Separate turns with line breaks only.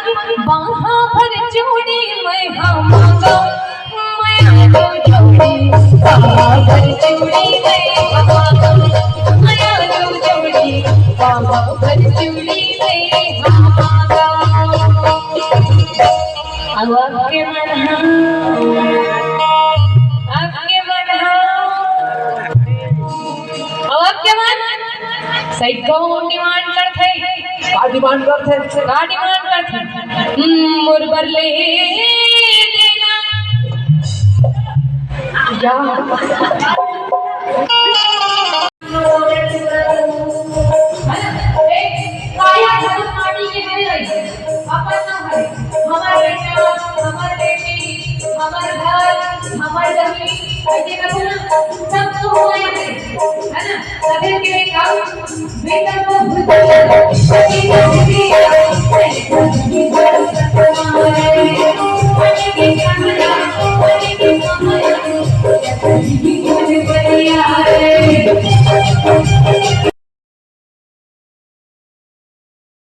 बाहा भर चूड़ी मैं मांगा मैं दो चूड़ी बाहा भर चूड़ी मैं मांगा मैं दो चूड़ी बाहा भर चूड़ी मैं मांगा अब आपके मरहा सही कौन डिमांड करते
का डिमांड करते
का डिमांड करते मोर बरले देना या हमारे हमारे घर हमारे जमीन ऐसे करते ना सब तो हुआ है ना सभी के काम बेटा को भूल